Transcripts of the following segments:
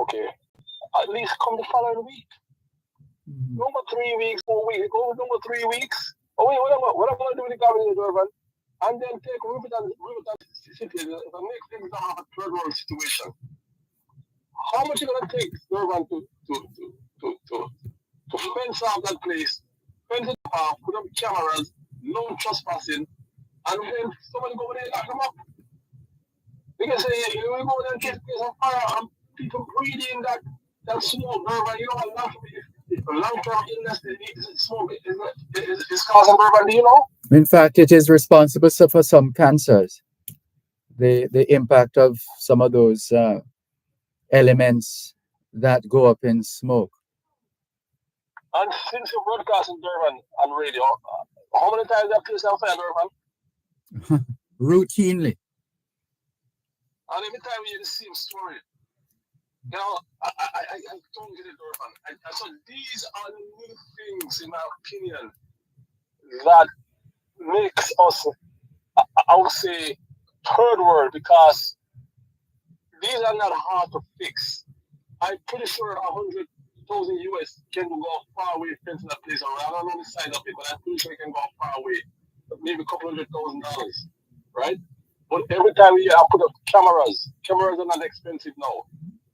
Okay. At least come the following week. Number 3 weeks, 4 weeks. Go number 3 weeks. Oh, wait, what am I going to do with the government in Dervan? And then take Riverton City, the next example of a third world situation. How much is it going to take Dervan to fence off that place, fence it off, put up cameras, no trespassing, and then somebody go over there and lock them up? Because you go there and catch a place on fire and people breathing that smoke, Dervan, you know, long-term illness smoke is causing Dervan, do you know? In fact, it is responsible for some cancers. The impact of some of those elements that go up in smoke. And since you're broadcasting Dervan on radio, how many times that place on fire, Dervan? Routinely. And every time we hear the same story, you know, I don't get it, Dervan. So these are new things, in my opinion, that makes us, I would say, third world, because these are not hard to fix. I'm pretty sure 100,000 US can go far away fencing that place around. I don't know the size of it, but I'm pretty sure it can go far away. Maybe a couple $100,000, right? But every time we put up cameras are not expensive now,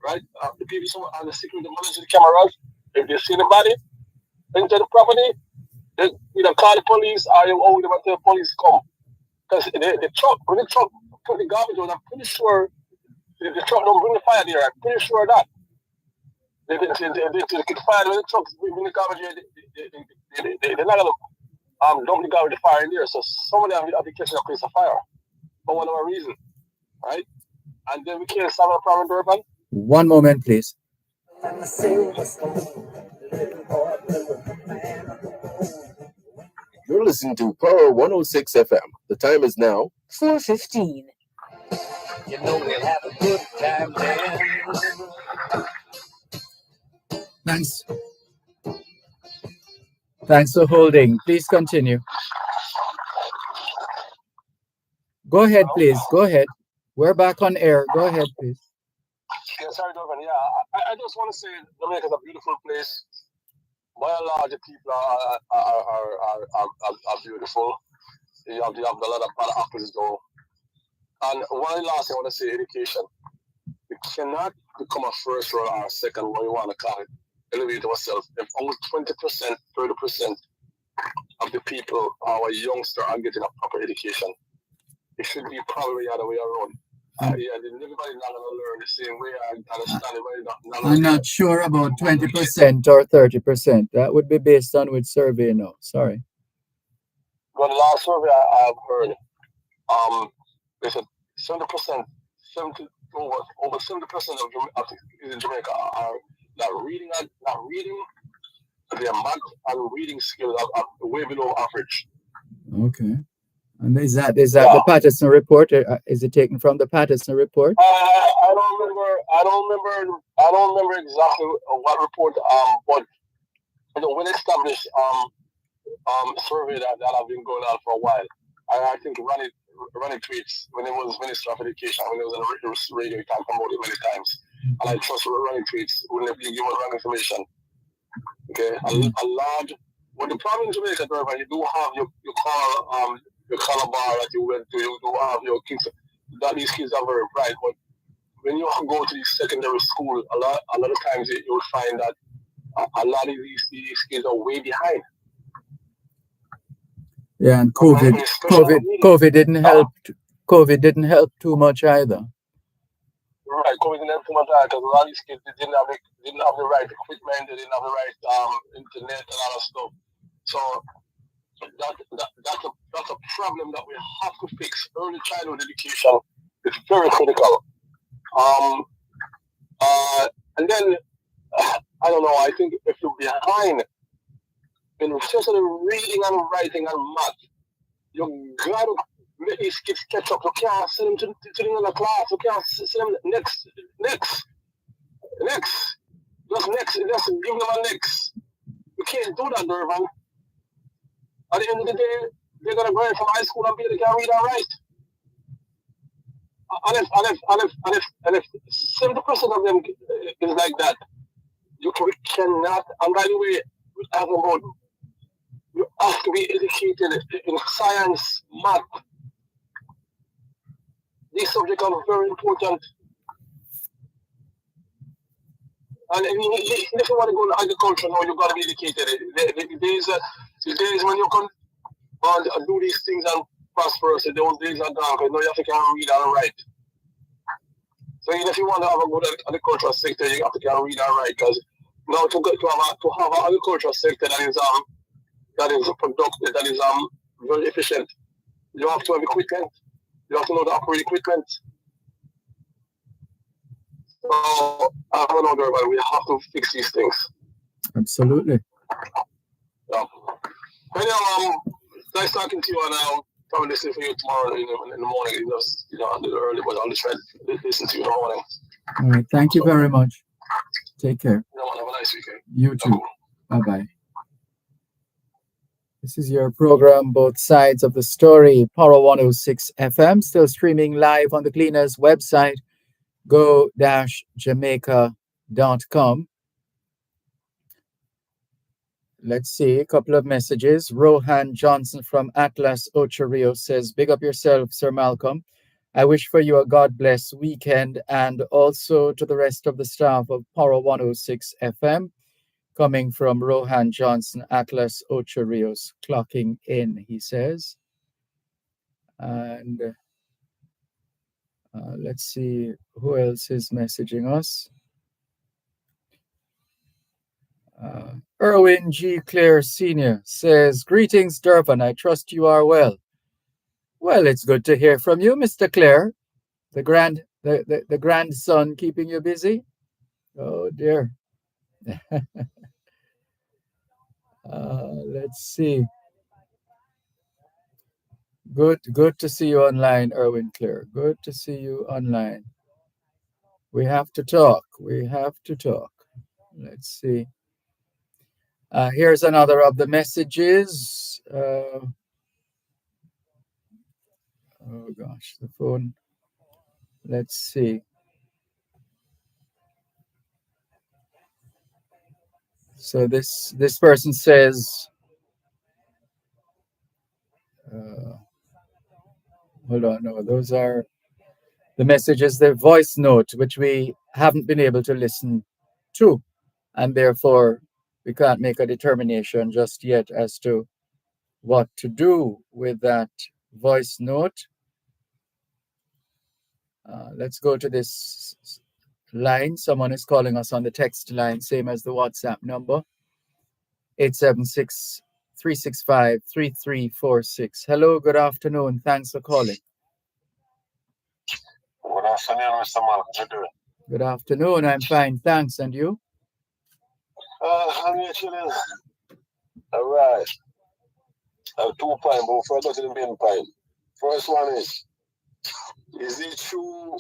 right? The people are the security monitor the cameras. If they see anybody enter the property, they either call the police or you owe them until the police come. Because the truck, when the truck put the garbage on, I'm pretty sure the truck don't bring the fire there. I'm pretty sure that. They get fire when the trucks bring the garbage here. They're not going to dump the garbage fire in there. So some of them will be catching a place of fire for whatever reason, right? And then we can't solve our problem, Dervan. One moment, please. You're listening to Power 106 FM. The time is now 4:15. You know we'll have a good time then. Thanks for holding. Please continue. Go ahead, please. Go ahead. We're back on air. Go ahead, please. Yeah, sorry, Dervan. Yeah, I just want to say Jamaica is a beautiful place. By and large, the people are beautiful. You have a lot of bad apples though. And one last thing I want to say, education. We cannot become a first world or a second, what you want to call it, elevate ourselves. If only 20%, 30% of the people, our youngsters, are getting a proper education. It should be probably the other way around. Everybody's not going to learn the same way. I understand it. I'm not sure about 20% or 30%. That would be based on which survey now. Sorry. Well, the last survey I've heard, they said 70%, over 70% of in Jamaica are not reading. Their math and reading skills are way below average. Okay. And is that the Patterson report? Is it taken from the Patterson report? I don't remember exactly what report. But when established survey that have been going on for a while. I think Ronnie tweets when he was Minister of Education, when he was on the radio, he talked about it many times. And I trust Ronnie tweets when they give us wrong information. Okay, a large. Well, the problem in Jamaica, Dervan, you do have your Calabar that you went to, you do have your kids. That these kids are very bright, but when you go to the secondary school, a lot of times you'll find that a lot of these kids are way behind. Yeah, and COVID didn't help. COVID didn't help too much either. Right, COVID didn't help too much either because a lot of these kids didn't have the right equipment, they didn't have the right internet and all that stuff. So that's a problem that we have to fix. Early childhood education is very critical. And then I don't know. I think if you're behind in especially reading and writing and math, you gotta make these kids catch up. You can't send them to another class. You can't send them next. Just give them a next. You can't do that, Dervan. At the end of the day, they're gonna graduate from high school and they can't read and write. and if 70% of them is like that, we cannot. And by the way, we have about you have to be educated in science, math. These subjects are very important. And if you want to go to agriculture now, you've got to be educated. The days when you can do these things and prosperous, those days are gone. Because now you have to can read and write. So even if you want to have a good agricultural sector, you have to can read and write. Because now to have an agricultural sector that is productive, that is very efficient, you have to have equipment. You have to know to operate equipment. So I don't know, Dervan, we have to fix these things. Absolutely. Yeah. Anyway, nice talking to you, and I'll probably listen for you tomorrow in the morning. Just, a little early, but I'll just try to listen to you in the morning. All right. Thank you very much. Take care. Have a nice weekend. You too. Bye-bye. This is your program, Both Sides of the Story, Power 106 FM, still streaming live on the Cleaners website, go-jamaica.com. Let's see, a couple of messages. Rohan Johnson from Atlas Ocho Rios says, big up yourself, Sir Malcolm. I wish for you a God bless weekend, and also to the rest of the staff of Power 106 FM. Coming from Rohan Johnson, Atlas Ocho Rios, clocking in, he says. And let's see who else is messaging us. Erwin G. Clare Sr. says, greetings, Dervan. I trust you are well. Well, it's good to hear from you, Mr. Clare. The grandson keeping you busy? Oh, dear. Let's see. Good to see you online, Erwin Clare. Good to see you online. We have to talk. Let's see. Here's another of the messages. Oh gosh, the phone. Let's see. So this person says, hold on, no, those are the messages, the voice note, which we haven't been able to listen to, and therefore we can't make a determination just yet as to what to do with that voice note. Let's go to this line. Someone is calling us on the text line, same as the WhatsApp number, 876-365-3346. Hello, good afternoon. Thanks for calling. Good afternoon, Mr. Malcolm. How you doing? Good afternoon. I'm fine, thanks. And you? I'm here chilling. All right. I have 2 points, but before I go to the main point, first one is it true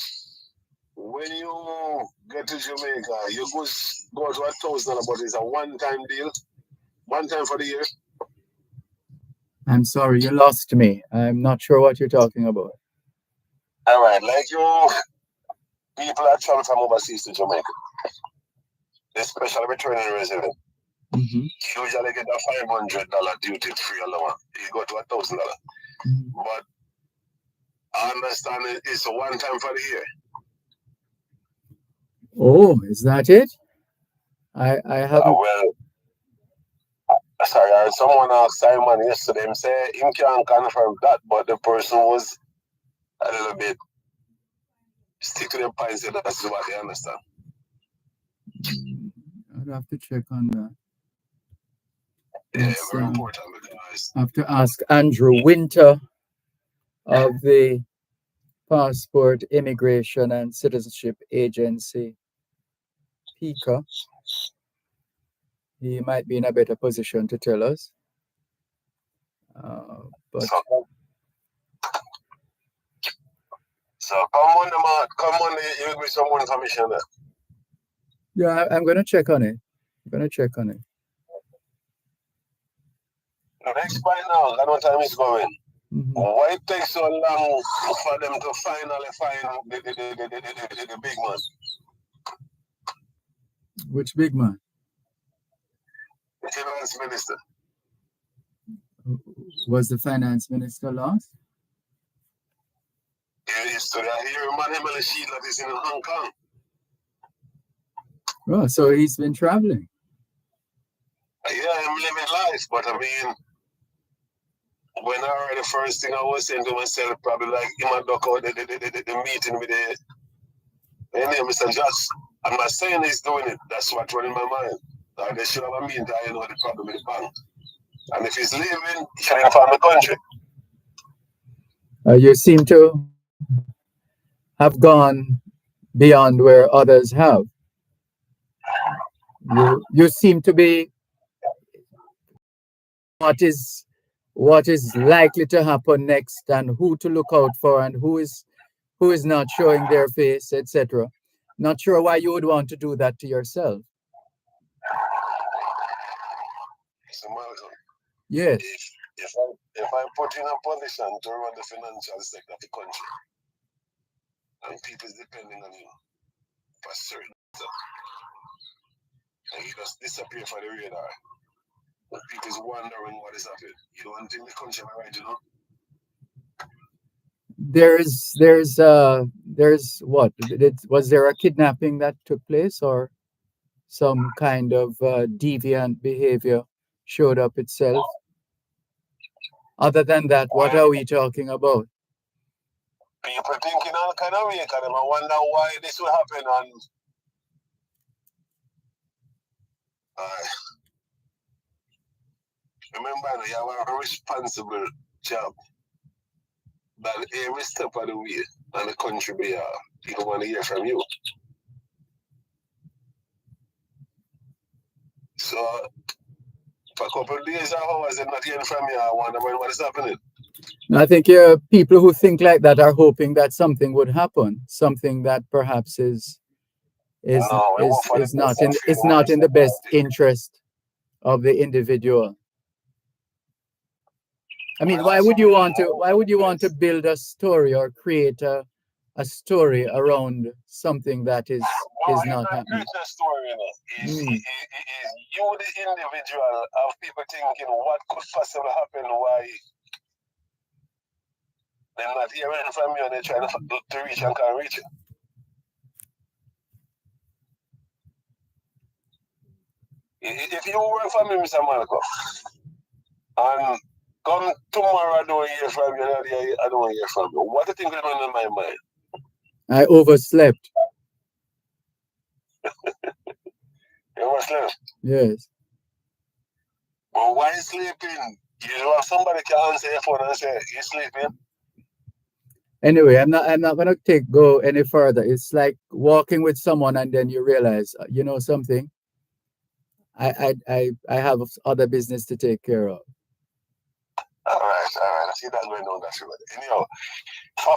when you get to Jamaica, you go to $1,000, but it's a one-time deal, one time for the year? I'm sorry, you lost me. I'm not sure what you're talking about. All right, like you people that travel from overseas to Jamaica, especially returning resident, usually get a $500 duty-free allowance. You go to $1,000. But I understand it's a one time for the year. Oh, is that it? I haven't. Sorry, someone asked Simon yesterday. Him say him can't confirm that, but the person was a little bit stick to the points. That's what they understand. I'd have to check on that. Yeah, very important. I have to ask Andrew Winter of the Passport, Immigration and Citizenship Agency, PICA. He might be in a better position to tell us. But so come on, you give some more information there. Yeah, I'm going to check on it. The next point now, I know time is going. Why it takes so long for them to finally find the big man? Which big man? The finance minister. Was the finance minister lost? It's to that here man Emily Sheila that is in Hong Kong. Oh, so he's been traveling. Yeah, I'm living life, but I mean, when I heard the first thing I was saying to myself, probably like in my duck out the meeting with the Mr. Joss. I'm not saying he's doing it. That's what's running my mind. Like they should have a meeting, you know the problem with the bank. And if he's leaving, he should inform the country. You seem to have gone beyond where others have. You seem to be what is likely to happen next, and who to look out for, and who is not showing their face, etc. Not sure why you would want to do that to yourself. So Malcolm, Yes. If I put in a position to run the financial sector of the country, and people is depending on you for certain stuff, and you just disappear from the radar, but people is wondering what is happening. You don't think the country right, you know? There's what? Was there a kidnapping that took place, or some kind of deviant behavior showed up itself? Other than that, what are we talking about? People thinking all kind of way, and I wonder why this will happen. And remember, you have a responsible job. But every step of the way, and the country be people want to hear from you. So, for a couple of days or hours, they're not hearing from you. I wonder what is happening. I think people who think like that are hoping that something would happen, something that perhaps is not in the best interest of the individual. I mean, why would you want to build a story or create a story around something that is not happening? It's a story, you know. Is you, the individual, of people thinking what could possibly happen, why they're not hearing from you and they're trying to reach and can't reach you. If you work for me, Mr. Malcolm, and come tomorrow, I don't hear from you, I don't hear from you. What do you think is going on in my mind? I overslept. You overslept? Yes. But why sleeping? You have somebody can answer your phone and say, you sleeping? Anyway, I'm not gonna go any further. It's like walking with someone and then you realize, you know something, I have other business to take care of. All right. I see that going on that road. Anyhow, for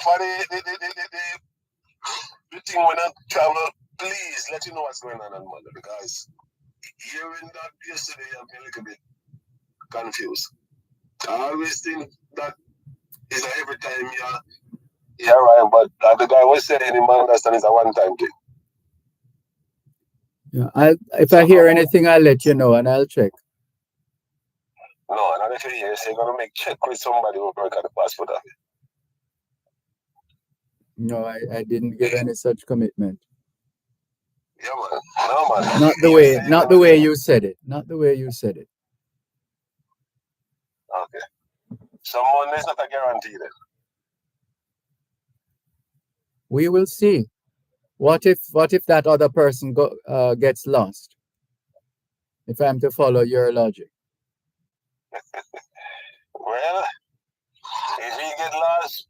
the thing when I travel, please let you know what's going on Monday, because hearing that yesterday, I've been a little bit confused. I always think that is every time yeah, right, but the guy was saying in my understanding it's a one-time thing. Yeah, if I hear anything, I'll let you know and I'll check. No, and if you hear, you're going to make check with somebody who work at the passport office. No, I didn't give any such commitment. Yeah, man. No, man. Not the way you said it. Not the way you said it. Okay. Someone is not a guarantee then. We will see. What if that other person gets lost? If I'm to follow your logic. Well, if he get lost,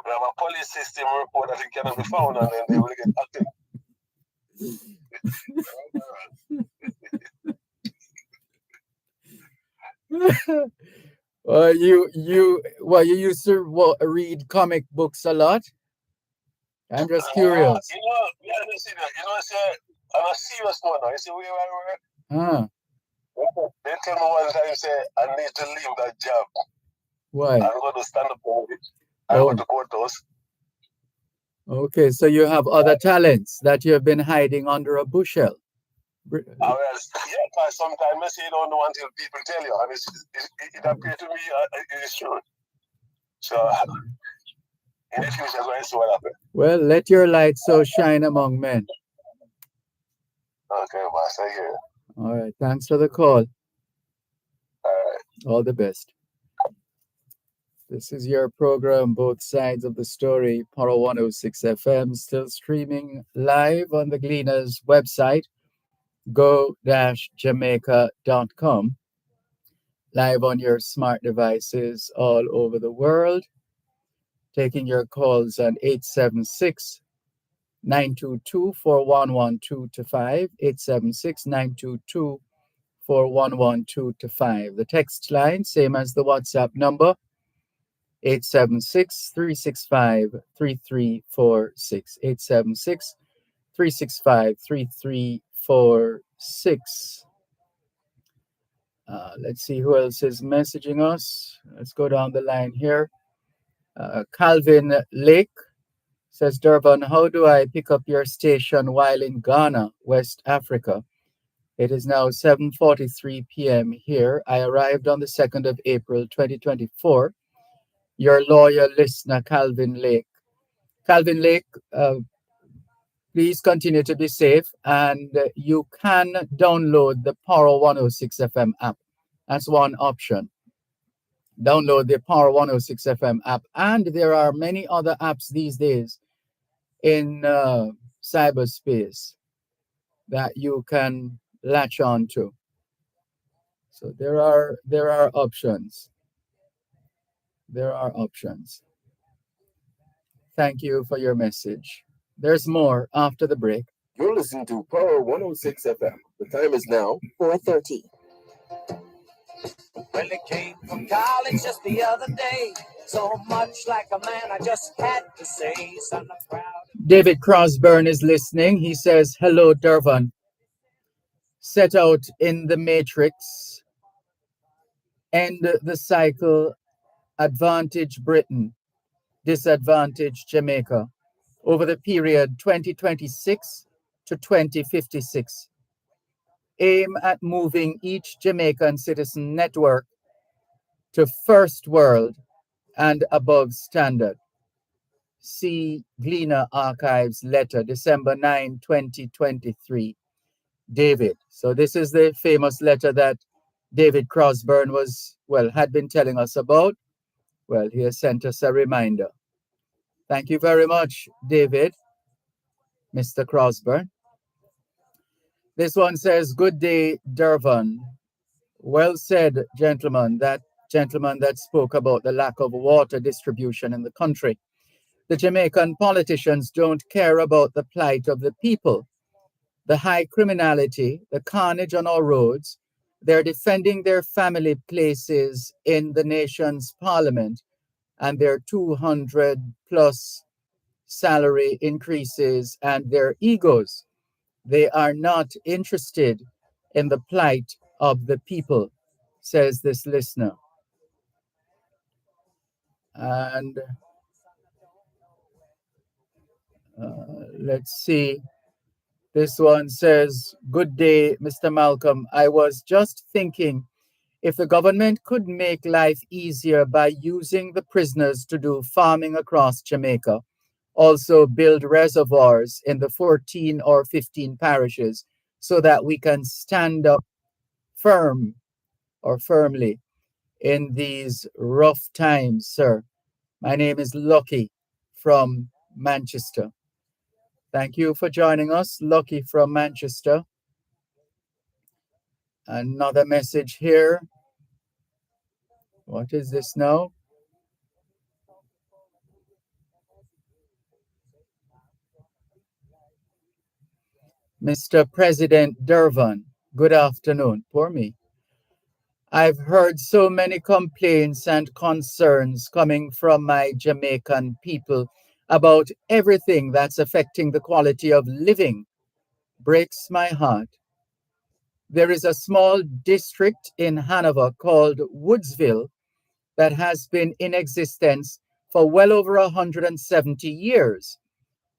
we have a police system report that he cannot be found, and then they will get active. You used to read comic books a lot? I'm just curious. On a serious note now, you see where I work? Ah. They tell me one time, say, I need to leave that job. Why? I'm going to stand up for it. I'm going Oh, to courthouse. okay. So you have other talents that you have been hiding under a bushel. Br- Yeah, because sometimes I say you don't know until people tell you, and it appears to me it is true. So in the future, going to see what happens. Well, let your light so shine among men. Okay, boss, I hear you. All right. Thanks for the call. All right. All the best. This is your program, Both Sides of the Story, Paro 106 FM, still streaming live on the Gleaners website, go-jamaica.com, live on your smart devices all over the world, taking your calls on 876 922 4112 to 5, 876 922 4112 to 5. The text line, same as the WhatsApp number, 876-365-3346. 876-365-3346. Let's see who else is messaging us. Let's go down the line here. Calvin Lake says, Dervan, how do I pick up your station while in Ghana, West Africa? It is now 7:43 p.m. here. I arrived on the 2nd of April, 2024. Your loyal listener, Calvin Lake. Calvin Lake, please continue to be safe, and you can download the Power 106 FM app. That's one option. Download the Power 106 FM app, and there are many other apps these days in cyberspace that you can latch on to. So there are options. There are options. Thank you for your message. There's more after the break. You're listening to Power 106 FM. The time is now 4:30. Well, it came from college just the other day. So much like a man, I just had to say, son, I'm proud. David Crosburn is listening. He says, hello, Dervan. Set out in the matrix, end the cycle, advantage Britain, disadvantage Jamaica over the period 2026 to 2056. Aim at moving each Jamaican citizen network to first world and above standard. See Gleaner Archives letter, December 9, 2023. David. So this is the famous letter that David Crosburn had been telling us about. Well, he has sent us a reminder. Thank you very much, David, Mr. Crosburn. This one says, good day, Dervan. Well said, gentlemen. That gentleman that spoke about the lack of water distribution in the country. The Jamaican politicians don't care about the plight of the people. The high criminality, the carnage on our roads, they're defending their family places in the nation's parliament and their 200 plus salary increases and their egos. They are not interested in the plight of the people, says this listener. And let's see. This one says, good day, Mr. Malcolm. I was just thinking if the government could make life easier by using the prisoners to do farming across Jamaica, also build reservoirs in the 14 or 15 parishes so that we can stand up firmly in these rough times, sir. My name is Lucky from Manchester. Thank you for joining us, Lucky from Manchester. Another message here. What is this now? Mr. President Dervan, good afternoon. Poor me. I've heard so many complaints and concerns coming from my Jamaican people about everything that's affecting the quality of living. Breaks my heart. There is a small district in Hanover called Woodsville that has been in existence for well over 170 years.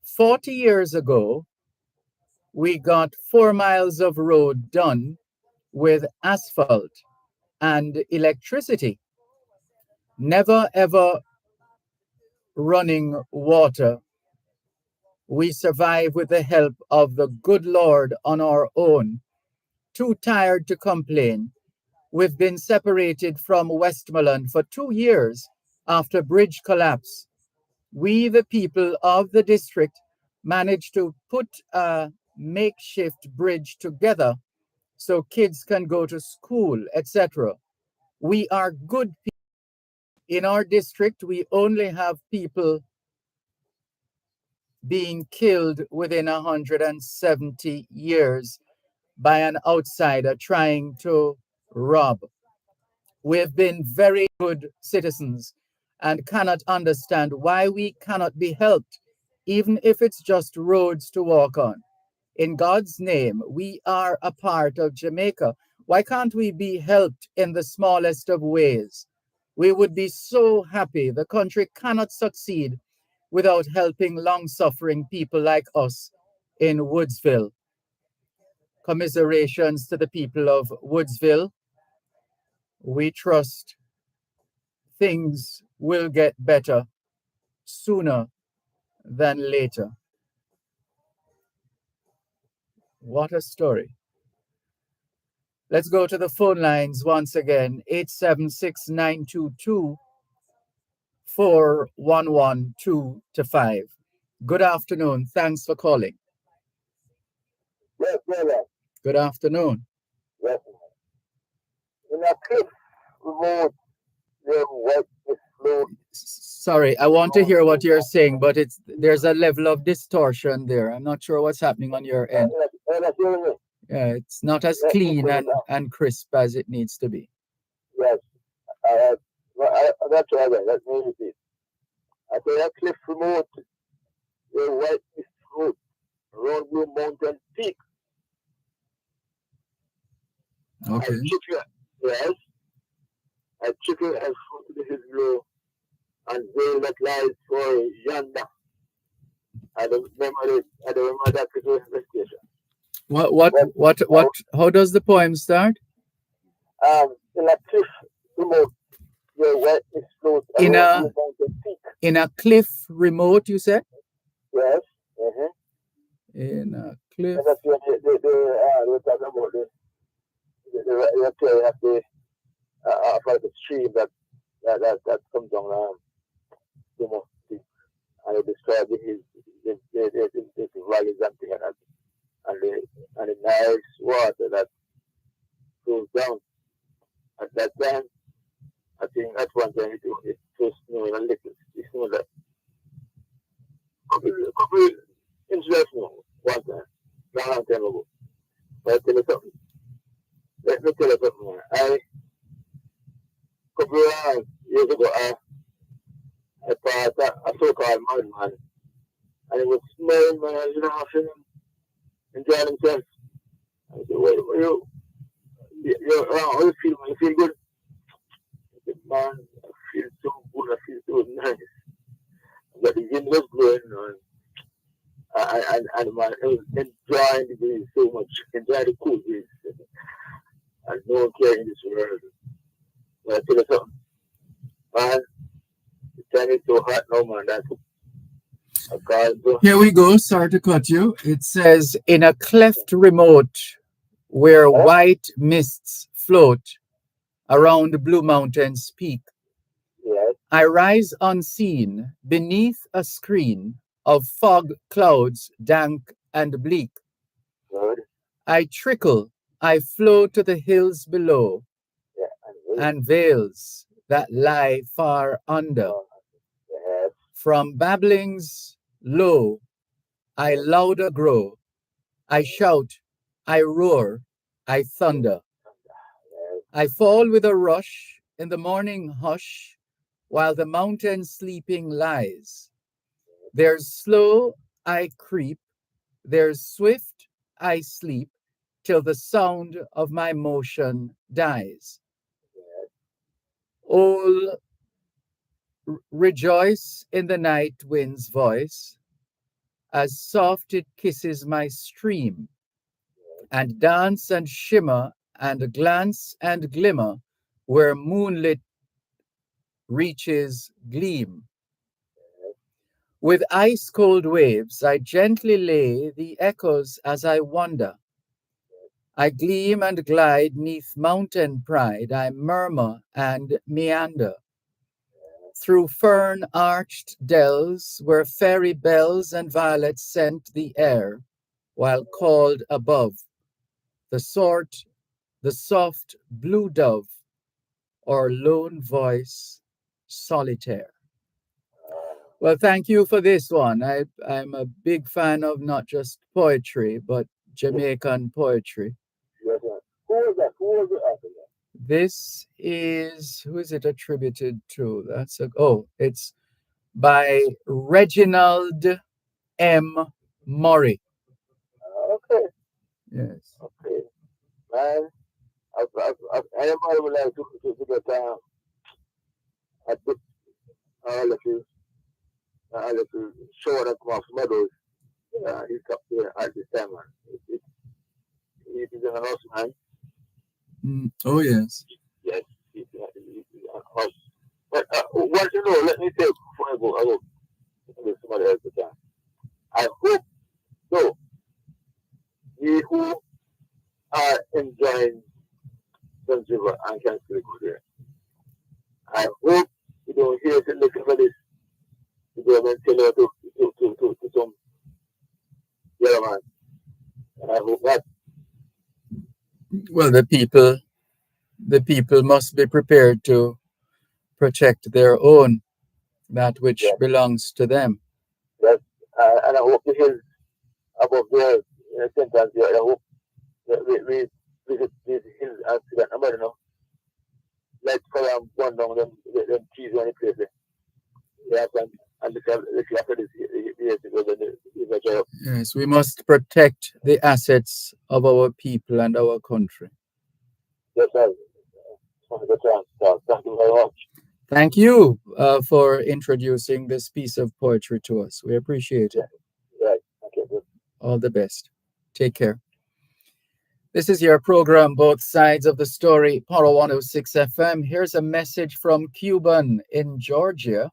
40 years ago, we got 4 miles of road done with asphalt and electricity. Never ever running water. We survive with the help of the good Lord on our own. Too tired to complain. We've been separated from Westmoreland for 2 years after bridge collapse. We, the people of the district, managed to put a makeshift bridge together so kids can go to school, etc. We are good people. In our district, we only have people being killed within 170 years by an outsider trying to rob. We've been very good citizens and cannot understand why we cannot be helped, even if it's just roads to walk on. In God's name, we are a part of Jamaica. Why can't we be helped in the smallest of ways? We would be so happy. The country cannot succeed without helping long-suffering people like us in Woodsville. Commiserations to the people of Woodsville. We trust things will get better sooner than later. What a story. Let's go to the phone lines once again. 876-922-4112-5. Good afternoon. Thanks for calling. Yes, brother. Good afternoon. Yes. In a cliff remote, your white explode. Sorry, I want to hear what you're saying, but there's a level of distortion there. I'm not sure what's happening on your end. Yeah, it's not as clean and crisp as it needs to be. Yes. That's right. Let me repeat. I say a cliff remote, your white explode, around Blue Mountain Peak. Okay. Yes. A chicken and fruit to his blow, and veil that lies for yonder. I don't remember that station. What, how does the poem start? In a cliff remote, your white explode In around Blue Mountain Peak. In a cliff remote, you said? Yes. In a cliff. And that's when we're talking about the stream that comes down you know, and he described his valleys and things like that, and the nice water that goes down. At that time, I think at one time it was snowing a little. It snowed like a couple inches of snow one time, long time ago. But I tell you something. Let me tell you something more. A couple of years ago, I passed a so-called madman, and he was smiling, man, and laughing, enjoying himself. I said, how you feel, man? You feel good? I said, man, I feel so good, I feel so nice. But the wind was blowing, and man, I was enjoying the breeze so much, enjoying the cool breeze. And no one cares in this world. But I tell you something, man, the time is so hot now, man, that's Here we go. Sorry to cut you. It says, in a cleft remote where white mists float around the Blue Mountains peak, yes. I rise unseen beneath a screen of fog clouds dank and bleak. Good. I trickle, I flow to the hills below, and vales that lie far under. Yes. From babblings low, I louder grow. I shout, I roar, I thunder. I fall with a rush in the morning hush, while the mountain sleeping lies. There's slow, I creep. There's swift, I sleep, till the sound of my motion dies. All Rejoice in the night wind's voice, as soft it kisses my stream, and dance and shimmer and glance and glimmer where moonlit reaches gleam. With ice cold waves I gently lay the echoes as I wander. I gleam and glide neath mountain pride, I murmur and meander. Through fern-arched dells where fairy bells and violets scent the air, while called above, the the soft blue dove, or lone voice solitaire. Well, thank you for this one. I'm a big fan of not just poetry, but Jamaican poetry. Yes, sir. Who was that? Who was the author? This is, who is it attributed to? It's by Reginald M. Murray. Okay, Yes. okay. Man, I am would like to get a bit, I'll let you show that come off medals. He's up there at this time, man. It is an awesome man. Oh, yes. Yes, he's an awesome. But what you know, let me say before I go, give somebody else a chance. I hope, so, we who are enjoying Sun River and can still go there. I hope you don't hear to listen for this. The government tell you to some yellow man. And I hope that. Well, the people must be prepared to protect their own, that which Yes, belongs to them. yes. And I hope the hills above there, in the sentence there, I hope that we visit these hills and see that nobody know. Like for them, burn down them trees on the place there. Yes, and look after this years ago, then the job. Yes, we must protect the assets of our people and our country. Yes, sir. Good chance. So, thank you very much. Thank you for introducing this piece of poetry to us. We appreciate it. Right. Okay, good. All the best. Take care. This is your program, Both Sides of the Story, Power 106 FM. Here's a message from Cuban in Georgia.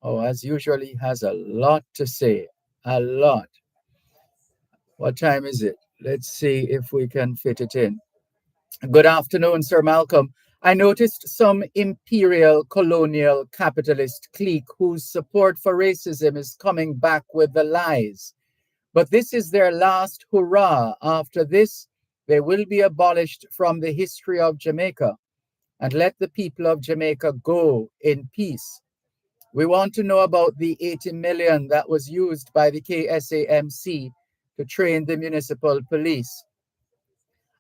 Oh, as usual, he has a lot to say. A lot. What time is it? Let's see if we can fit it in. Good afternoon, Sir Malcolm. I noticed some imperial colonial capitalist clique whose support for racism is coming back with the lies. But this is their last hurrah. After this, they will be abolished from the history of Jamaica, and let the people of Jamaica go in peace. We want to know about the 80 million that was used by the KSAMC to train the municipal police.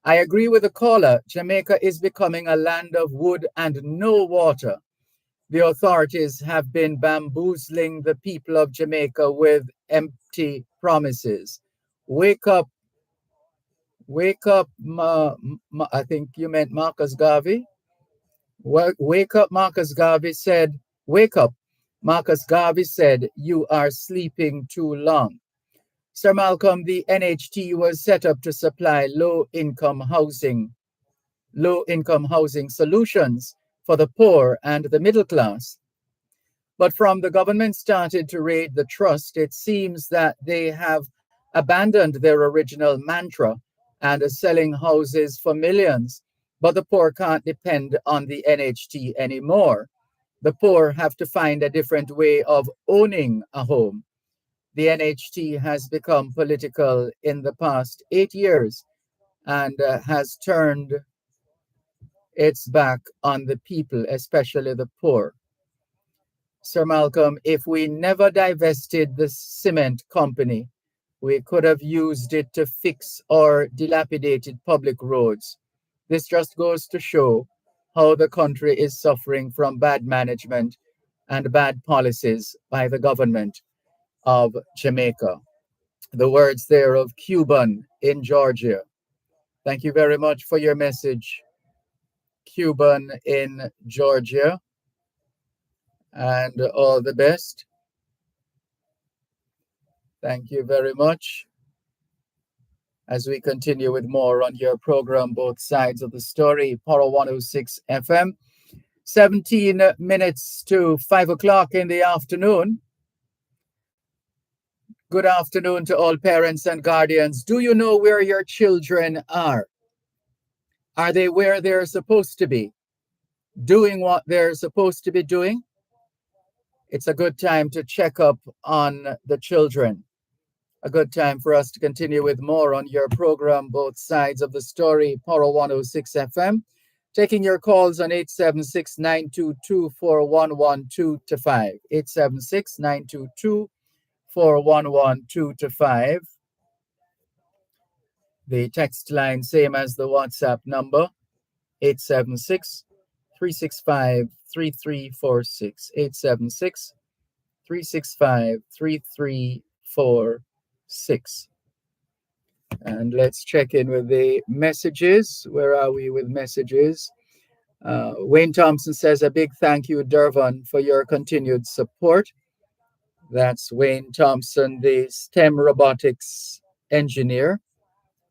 I agree with the caller. Jamaica is becoming a land of wood and no water. The authorities have been bamboozling the people of Jamaica with empty promises. Wake up, wake up, I think you meant Marcus Garvey. Wake up, Marcus Garvey said, wake up. Marcus Garvey said, you are sleeping too long. Sir Malcolm, the NHT was set up to supply low-income housing solutions for the poor and the middle class. But from the government started to raid the trust, it seems that they have abandoned their original mantra and are selling houses for millions. But the poor can't depend on the NHT anymore. The poor have to find a different way of owning a home. The NHT has become political in the past 8 years and has turned its back on the people, especially the poor. Sir Malcolm, if we never divested the cement company, we could have used it to fix our dilapidated public roads. This just goes to show how the country is suffering from bad management and bad policies by the government of Jamaica. The words there of Cuban in Georgia. Thank you very much for your message, Cuban in Georgia. and all the best. Thank you very much. As we continue with more on your program, Both Sides of the Story, Power 106 FM. 17 minutes to 5 o'clock in the afternoon. Good afternoon to all parents and guardians. Do you know where your children are? Are they where they're supposed to be? Doing what they're supposed to be doing? It's a good time to check up on the children. A good time for us to continue with more on your program, Both Sides of the Story, Power 106 FM. Taking your calls on 876-922-4112-5. 876-922-4112-5. The text line, same as the WhatsApp number, 876-365-3346. 876-365-3346. And let's check in with the messages. Where are we with messages? Wayne Thompson says, a big thank you, Dervan, for your continued support. That's Wayne Thompson, the STEM robotics engineer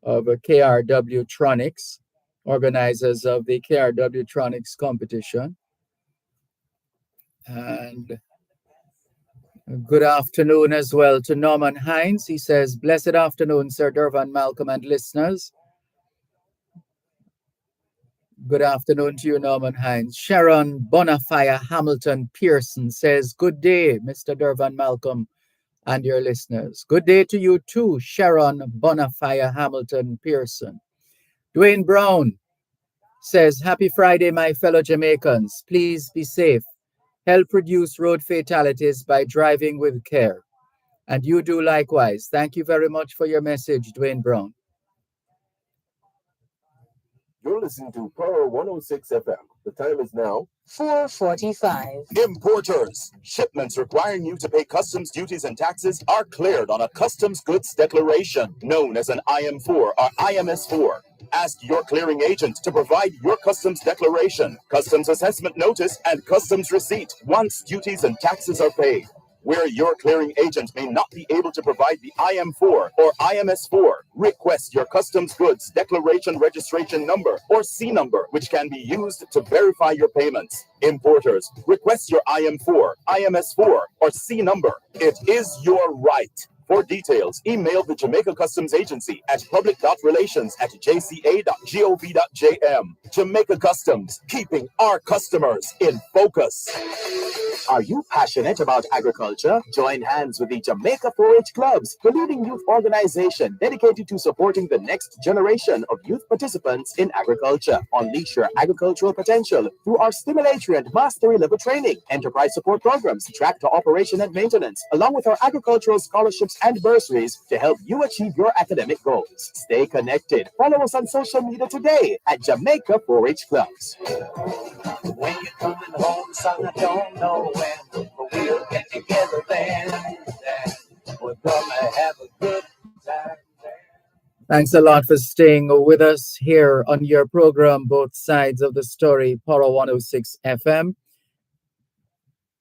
of KRW Tronics, organizers of the KRW Tronics competition. And good afternoon as well to Norman Hines. He says, blessed afternoon, Sir Dervan, Malcolm, and listeners. Good afternoon to you, Norman Hines. Sharon Bonafire Hamilton Pearson says, good day, Mr. Dervan, Malcolm, and your listeners. Good day to you too, Sharon Bonafire Hamilton Pearson. Dwayne Brown says, happy Friday, my fellow Jamaicans. Please be safe. Help reduce road fatalities by driving with care. And you do likewise. Thank you very much for your message, Dwayne Brown. You're listening to Power 106 FM. The time is now 4:45. Importers. Shipments requiring you to pay customs duties and taxes are cleared on a customs goods declaration, known as an IM4 or IMS4. Ask your clearing agent to provide your customs declaration, customs assessment notice, and customs receipt once duties and taxes are paid. Where your clearing agent may not be able to provide the IM4 or IMS4, request your customs goods declaration registration number or C number, which can be used to verify your payments. Importers, request your IM4, IMS4, or C number. It is your right. For details, email the Jamaica Customs Agency at public.relations@jca.gov.jm. Jamaica Customs, keeping our customers in focus. Are you passionate about agriculture? Join hands with the Jamaica 4-H Clubs, the leading youth organization dedicated to supporting the next generation of youth participants in agriculture. Unleash your agricultural potential through our stimulatory and mastery level training, enterprise support programs, tractor operation and maintenance, along with our agricultural scholarships and bursaries to help you achieve your academic goals. Stay connected. Follow us on social media today at Jamaica 4-H Clubs. When you're coming home, son, I don't know when, but we'll get together then. We're gonna have a good time. Thanks a lot for staying with us here on your program, Both Sides of the Story, Power 106 FM.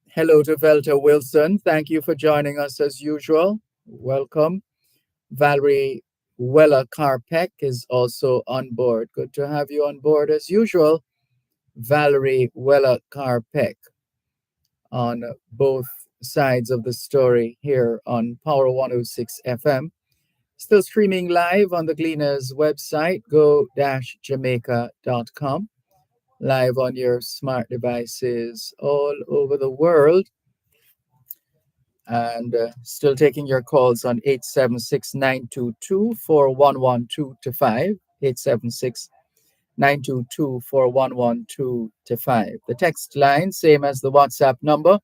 Hello to Velta Wilson. Thank you for joining us as usual. Welcome. Valerie Weller Carpeck is also on board. Good to have you on board as usual. Valerie Weller Carpeck on both sides of the story here on Power 106 FM. Still streaming live on the Gleaners website, go-jamaica.com. Live on your smart devices all over the world. And still taking your calls on 876-922-4112-5. 876-922-4112-5. The text line, same as the WhatsApp number,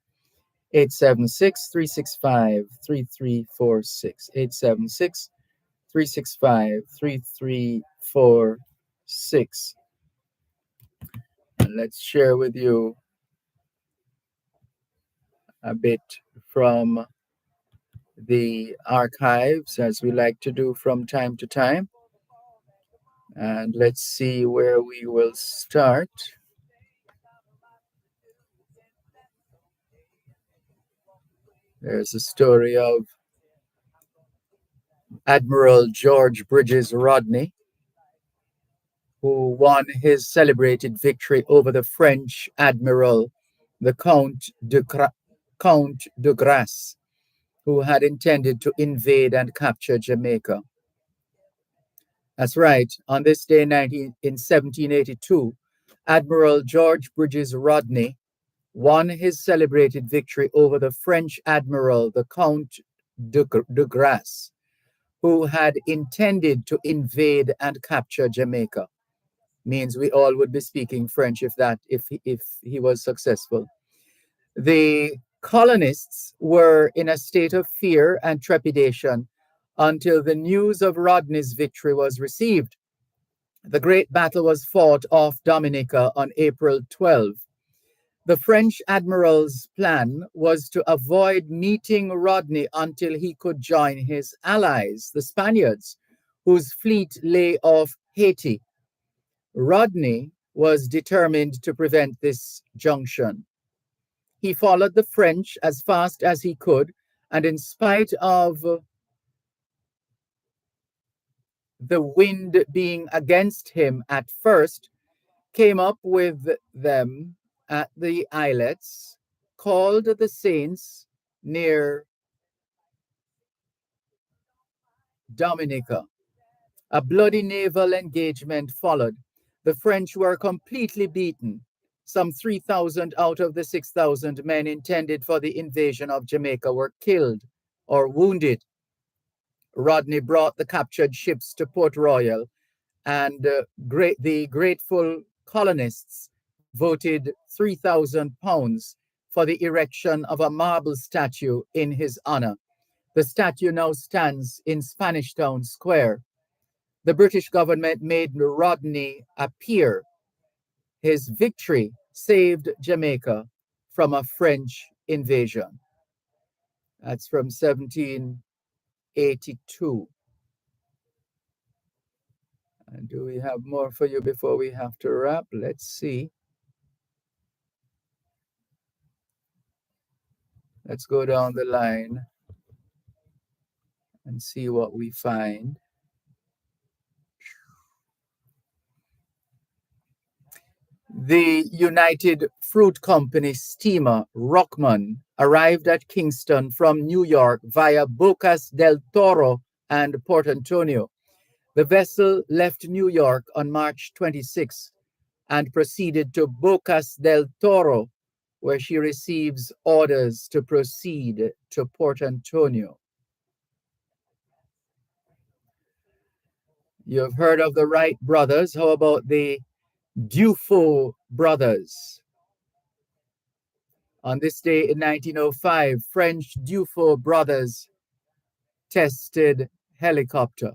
876-365-3346. 876-365-3346. And let's share with you a bit from the archives, as we like to do from time to time. And let's see where we will start. There's a story of Admiral George Bridges Rodney, who won his celebrated victory over the French admiral, the Count de Grasse, who had intended to invade and capture Jamaica. That's right. On this day in 1782, Admiral George Bridges Rodney won his celebrated victory over the French admiral, the Count de Grasse, who had intended to invade and capture Jamaica. Means we all would be speaking French if he was successful. The colonists were in a state of fear and trepidation until the news of Rodney's victory was received. The great battle was fought off Dominica on April 12. The French admiral's plan was to avoid meeting Rodney until he could join his allies, the Spaniards, whose fleet lay off Haiti. Rodney was determined to prevent this junction. He followed the French as fast as he could, and in spite of the wind being against him at first, came up with them at the islets called the Saints near Dominica. A bloody naval engagement followed. The French were completely beaten. Some 3,000 out of the 6,000 men intended for the invasion of Jamaica were killed or wounded. Rodney brought the captured ships to Port Royal, and the grateful colonists voted £3,000 for the erection of a marble statue in his honor. The statue now stands in Spanish Town Square. The British government made Rodney a peer. His victory saved Jamaica from a French invasion. That's from 1782. And do we have more for you before we have to wrap? Let's see. Let's go down the line and see what we find. The United Fruit Company steamer Rockman arrived at Kingston from New York via Bocas del Toro and Port Antonio. The vessel left New York on March 26 and proceeded to Bocas del Toro, where she receives orders to proceed to Port Antonio. You have heard of the Wright brothers. How about the Dufaux brothers? On this day in 1905, French Dufaux brothers tested helicopter.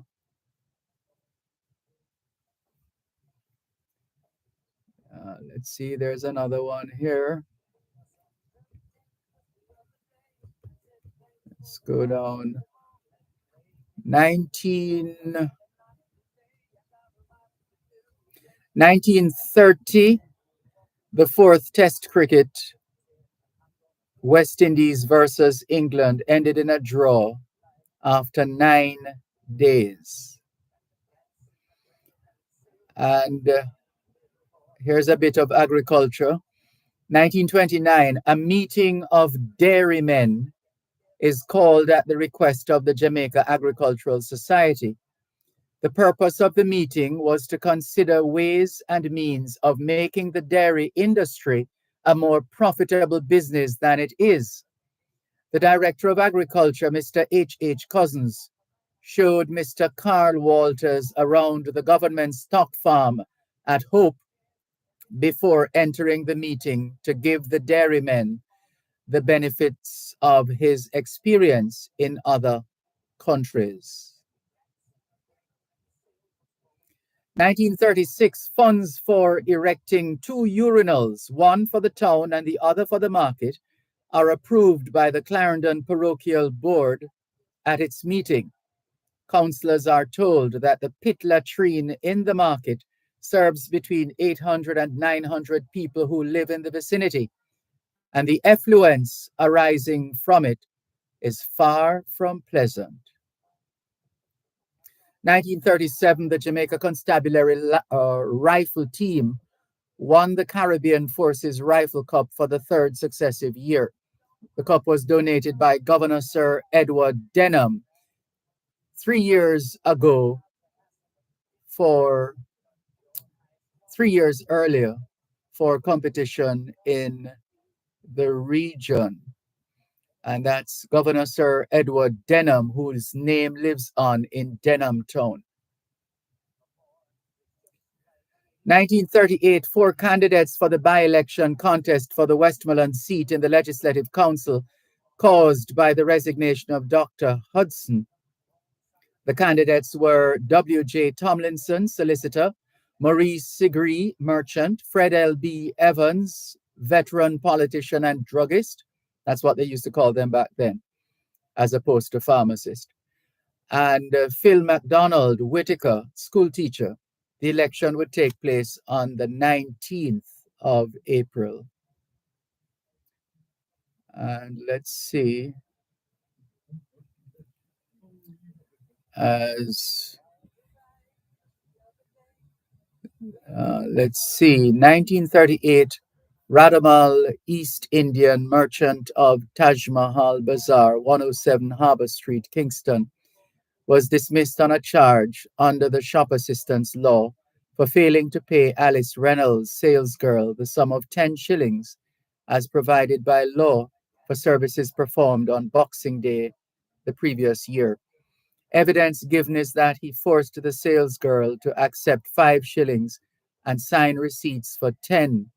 Let's see, there's another one here. Let's go down. 1930, the fourth Test cricket, West Indies versus England, ended in a draw after 9 days. And here's a bit of agriculture. 1929, a meeting of dairymen is called at the request of the Jamaica Agricultural Society. The purpose of the meeting was to consider ways and means of making the dairy industry a more profitable business than it is. The Director of Agriculture, Mr. H.H. Cousins, showed Mr. Carl Walters around the government stock farm at Hope before entering the meeting to give the dairymen the benefits of his experience in other countries. 1936, funds for erecting 2 urinals, one for the town and the other for the market, are approved by the Clarendon Parochial Board at its meeting. Councillors are told that the pit latrine in the market serves between 800 and 900 people who live in the vicinity, and the effluence arising from it is far from pleasant. 1937, the Jamaica Constabulary Rifle Team won the Caribbean Forces Rifle Cup for the third successive year. The cup was donated by Governor Sir Edward Denham 3 years ago for 3 years earlier for competition in the region. And that's Governor Sir Edward Denham, whose name lives on in Denham Town. 1938, 4 candidates for the by-election contest for the Westmoreland seat in the Legislative Council caused by the resignation of Dr. Hudson. The candidates were W.J. Tomlinson, solicitor, Maurice Sigree, merchant, Fred L.B. Evans, veteran politician and druggist. That's what they used to call them back then, as opposed to pharmacist. And Phil MacDonald Whitaker, school teacher. The election would take place on the 19th of April. And let's see. Let's see, 1938, Radamal East Indian, merchant of Taj Mahal Bazaar, 107 Harbour Street, Kingston, was dismissed on a charge under the shop assistance law for failing to pay Alice Reynolds, salesgirl, the sum of 10 shillings as provided by law for services performed on Boxing Day the previous year. Evidence given is that he forced the salesgirl to accept 5 shillings and sign receipts for 10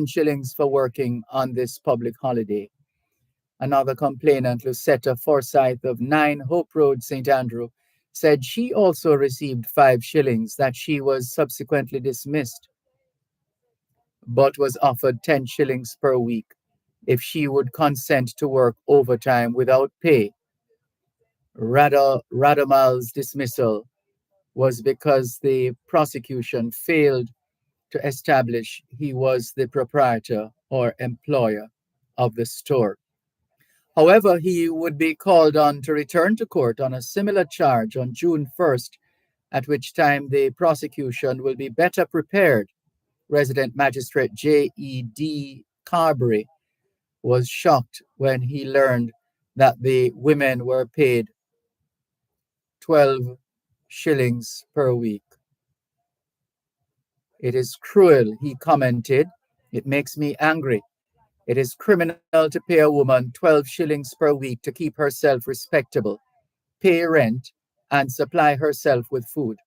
shillings for working on this public holiday. Another complainant, Lucetta Forsyth of 9 Hope Road, St. Andrew, said she also received 5 shillings, that she was subsequently dismissed, but was offered 10 shillings per week if she would consent to work overtime without pay. Radamal's dismissal was because the prosecution failed to establish he was the proprietor or employer of the store. However, he would be called on to return to court on a similar charge on June 1st, at which time the prosecution will be better prepared. Resident Magistrate J.E.D. Carberry was shocked when he learned that the women were paid 12 shillings per week. It is cruel, he commented. It makes me angry. It is criminal to pay a woman 12 shillings per week to keep herself respectable, pay rent, and supply herself with food.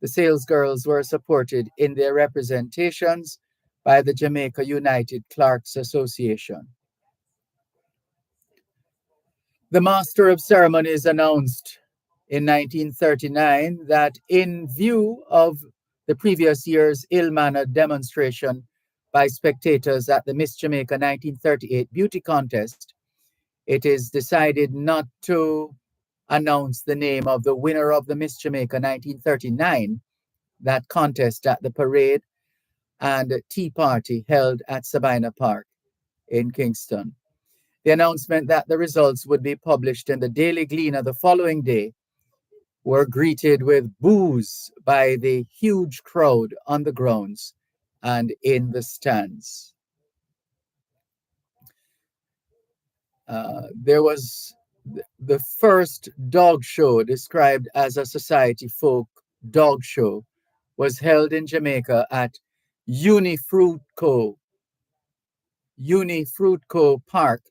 The salesgirls were supported in their representations by the Jamaica United Clerks Association. The Master of Ceremonies announced in 1939 that in view of the previous year's ill-mannered demonstration by spectators at the Miss Jamaica 1938 beauty contest, it is decided not to announce the name of the winner of the Miss Jamaica 1939, that contest at the parade and tea party held at Sabina Park in Kingston. The announcement that the results would be published in the Daily Gleaner the following day were greeted with boos by the huge crowd on the grounds and in the stands. There was the first dog show, described as a society folk dog show, was held in Jamaica at Unifruitco Park,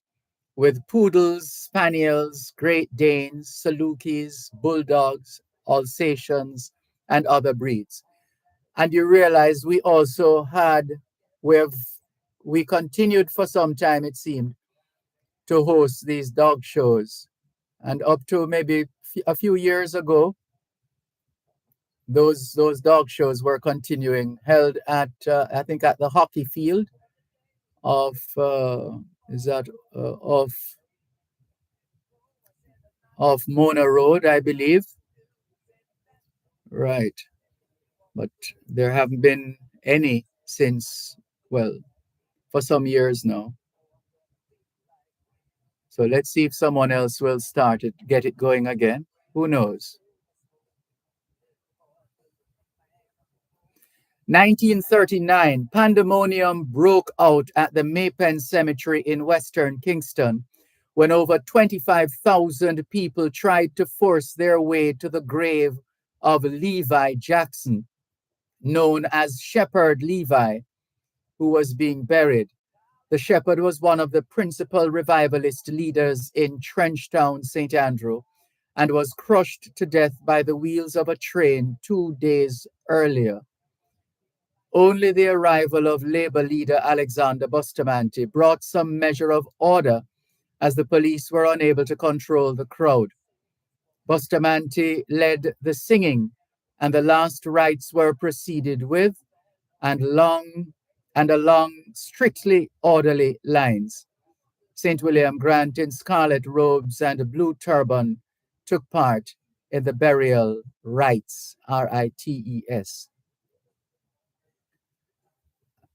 with poodles, spaniels, Great Danes, Salukis, bulldogs, Alsatians, and other breeds. And you realize we also had, we continued for some time, it seemed, to host these dog shows. And up to maybe a few years ago, those dog shows were continuing, held at, I think, at the hockey field of, of Mona Road, I believe. Right. But there haven't been any since, well, for some years now. So let's see if someone else will start it, get it going again. Who knows? 1939, pandemonium broke out at the Maypen Cemetery in Western Kingston when over 25,000 people tried to force their way to the grave of Levi Jackson, known as Shepherd Levi, who was being buried. The shepherd was one of the principal revivalist leaders in Trenchtown, St. Andrew, and was crushed to death by the wheels of a train 2 days earlier. Only the arrival of Labour leader Alexander Bustamante brought some measure of order as the police were unable to control the crowd. Bustamante led the singing, and the last rites were proceeded with, and along strictly orderly lines. St. William Grant in scarlet robes and a blue turban took part in the burial rites, R-I-T-E-S.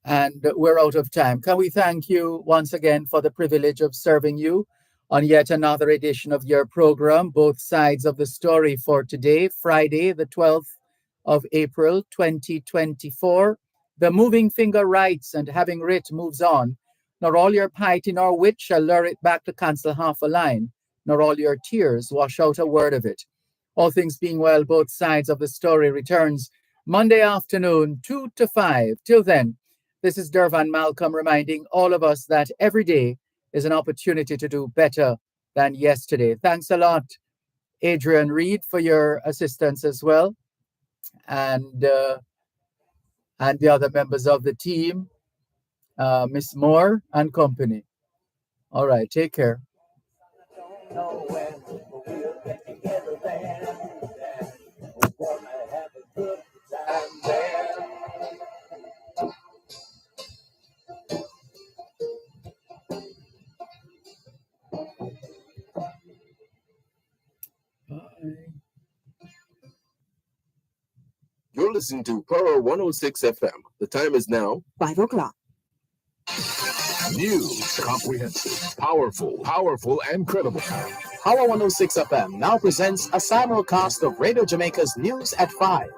And we're out of time. Can we thank you once again for the privilege of serving you on yet another edition of your program, Both Sides of the Story, for today, Friday, the 12th of April, 2024. The moving finger writes, and having writ moves on, nor all your piety nor wit shall lure it back to cancel half a line, nor all your tears wash out a word of it. All things being well, Both Sides of the Story returns Monday afternoon, 2 to 5. Till then, this is Dervan Malcolm reminding all of us that every day is an opportunity to do better than yesterday. Thanks a lot, Adrian Reed, for your assistance as well, and the other members of the team, Miss Moore and company. All right, take care. Know when we'll get together then. We're gonna have a good time there. You're listening to Power 106 FM. The time is now 5 o'clock. News, comprehensive, powerful, and credible. Power 106 FM now presents a simulcast of Radio Jamaica's News at 5.